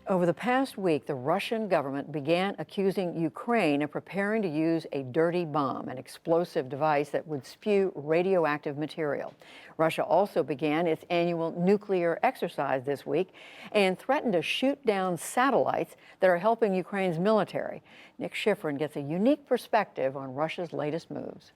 Over the past week, the Russian government began accusing Ukraine of preparing to use a dirty bomb, an explosive device that would spew radioactive material. Russia also began its annual nuclear exercise this week and threatened to shoot down satellites that are helping Ukraine's military. Nick Schifrin gets a unique perspective on Russia's latest moves.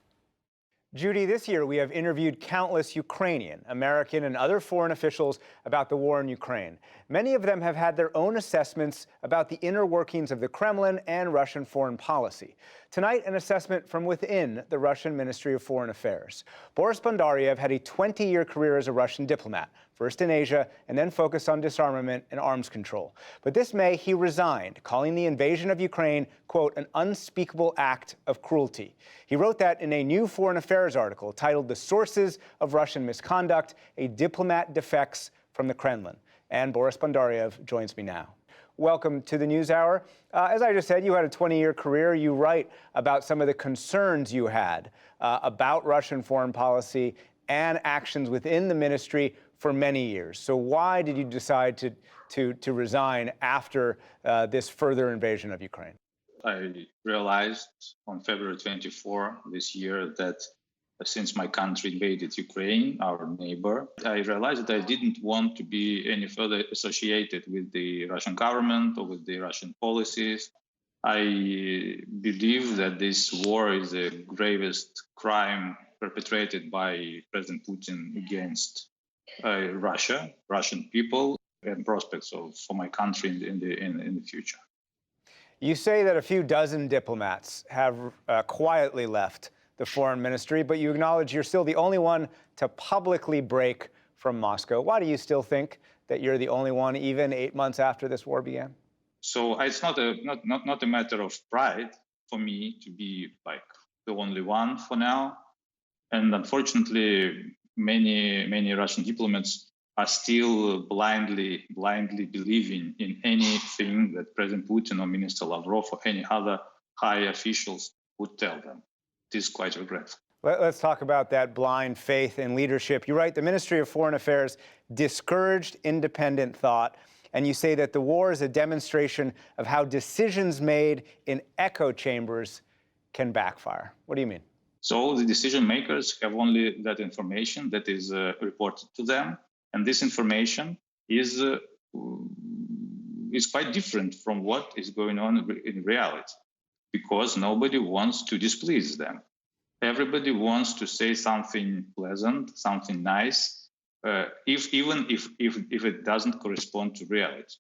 Judy, this year we have interviewed countless Ukrainian, American, and other foreign officials about the war in Ukraine. Many of them have had their own assessments about the inner workings of the Kremlin and Russian foreign policy. Tonight, an assessment from within the Russian Ministry of Foreign Affairs. Boris Bondarev had a 20-year career as a Russian diplomat, first in Asia and then focused on disarmament and arms control. But this May, he resigned, calling the invasion of Ukraine, quote, an unspeakable act of cruelty. He wrote that in a new Foreign Affairs article titled The Sources of Russian Misconduct, A Diplomat Defects from the Kremlin. And Boris Bondarev joins me now. Welcome to the NewsHour. As I just said, you had a 20-year career. You write about some of the concerns you had about Russian foreign policy and actions within the ministry for many years. So why did you decide to resign after this further invasion of Ukraine? I realized on February 24 this year that since my country invaded Ukraine, our neighbor, I realized that I didn't want to be any further associated with the Russian government or with the Russian policies. I believe that this war is the gravest crime perpetrated by President Putin against Russia, Russian people, and prospects for my country in the future. You say that a few dozen diplomats have quietly left the foreign ministry, but you acknowledge you're still the only one to publicly break from Moscow. Why do you still think that you're the only one, even 8 months after this war began? So it's not a matter of pride for me to be like the only one for now. And unfortunately, many Russian diplomats are still blindly believing in anything that President Putin or Minister Lavrov or any other high officials would tell them. It is quite regretful. Let's talk about that blind faith in leadership. You write, the Ministry of Foreign Affairs discouraged independent thought, and you say that the war is a demonstration of how decisions made in echo chambers can backfire. What do you mean? So the decision makers have only that information that is reported to them, and this information is quite different from what is going on in reality, because nobody wants to displease them. Everybody wants to say something pleasant, something nice, even if it doesn't correspond to reality,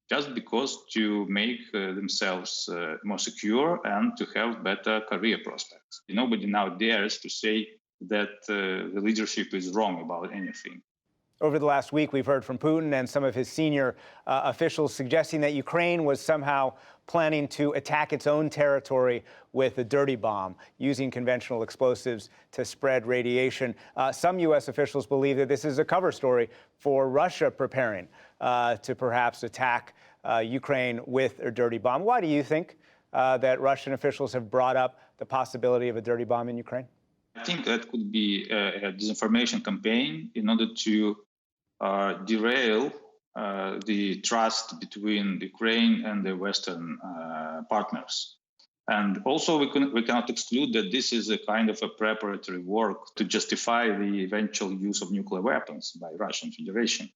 just because to make themselves more secure and to have better career prospects. Nobody now dares to say that the leadership is wrong about anything. Over the last week, we've heard from Putin and some of his senior officials suggesting that Ukraine was somehow planning to attack its own territory with a dirty bomb, using conventional explosives to spread radiation. Some U.S. officials believe that this is a cover story for Russia preparing to perhaps attack Ukraine with a dirty bomb. Why do you think that Russian officials have brought up the possibility of a dirty bomb in Ukraine? I think that could be a disinformation campaign in order to derail the trust between Ukraine and the Western partners. And also, we cannot exclude that this is a kind of a preparatory work to justify the eventual use of nuclear weapons by Russian Federation.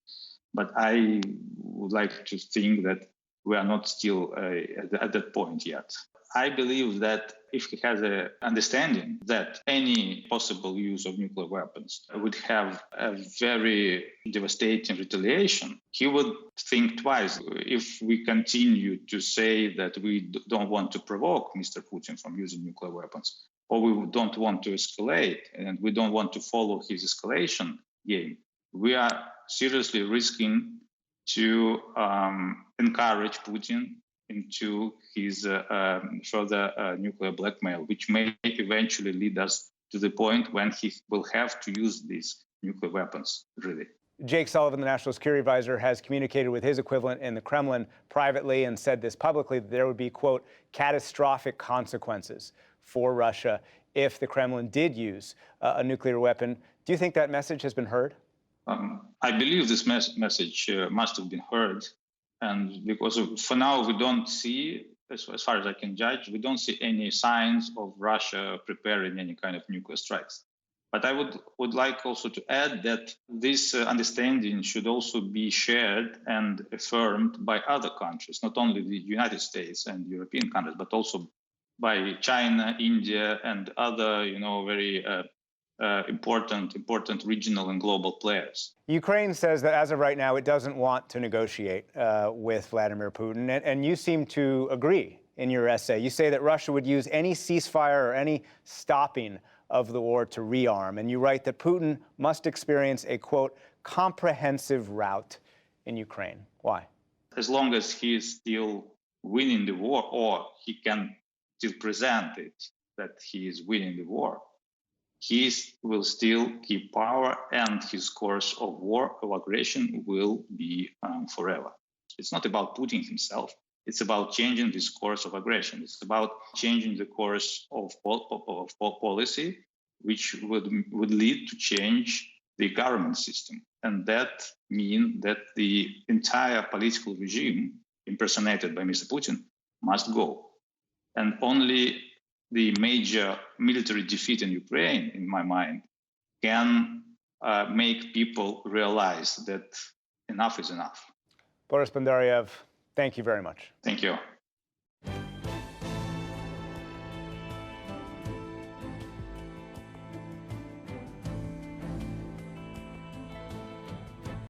But I would like to think that we are not still at that point yet. I believe that if he has an understanding that any possible use of nuclear weapons would have a very devastating retaliation, he would think twice. If we continue to say that we don't want to provoke Mr. Putin from using nuclear weapons, or we don't want to escalate and we don't want to follow his escalation game, we are seriously risking to encourage Putin into his further nuclear blackmail, which may eventually lead us to the point when he will have to use these nuclear weapons, really. Jake Sullivan, the National Security Advisor, has communicated with his equivalent in the Kremlin privately and said this publicly, that there would be, quote, catastrophic consequences for Russia if the Kremlin did use a nuclear weapon. Do you think that message has been heard? I believe this message must have been heard. And because for now, we don't see, as far as I can judge, we don't see any signs of Russia preparing any kind of nuclear strikes. But I would like also to add that this understanding should also be shared and affirmed by other countries, not only the United States and European countries, but also by China, India, and other, very important regional and global players. Ukraine says that as of right now, it doesn't want to negotiate with Vladimir Putin, and you seem to agree in your essay. You say that Russia would use any ceasefire or any stopping of the war to rearm, and you write that Putin must experience a, quote, comprehensive rout in Ukraine. Why? As long as he is still winning the war, or he can still present it that he is winning the war, he will still keep power, and his course of war, of aggression, will be forever. It's not about Putin himself. It's about changing this course of aggression. It's about changing the course of policy, which would lead to change the government system. And that means that the entire political regime impersonated by Mr. Putin must go. And only the major military defeat in Ukraine, in my mind, can make people realize that enough is enough. Boris Bondarev, thank you very much. Thank you.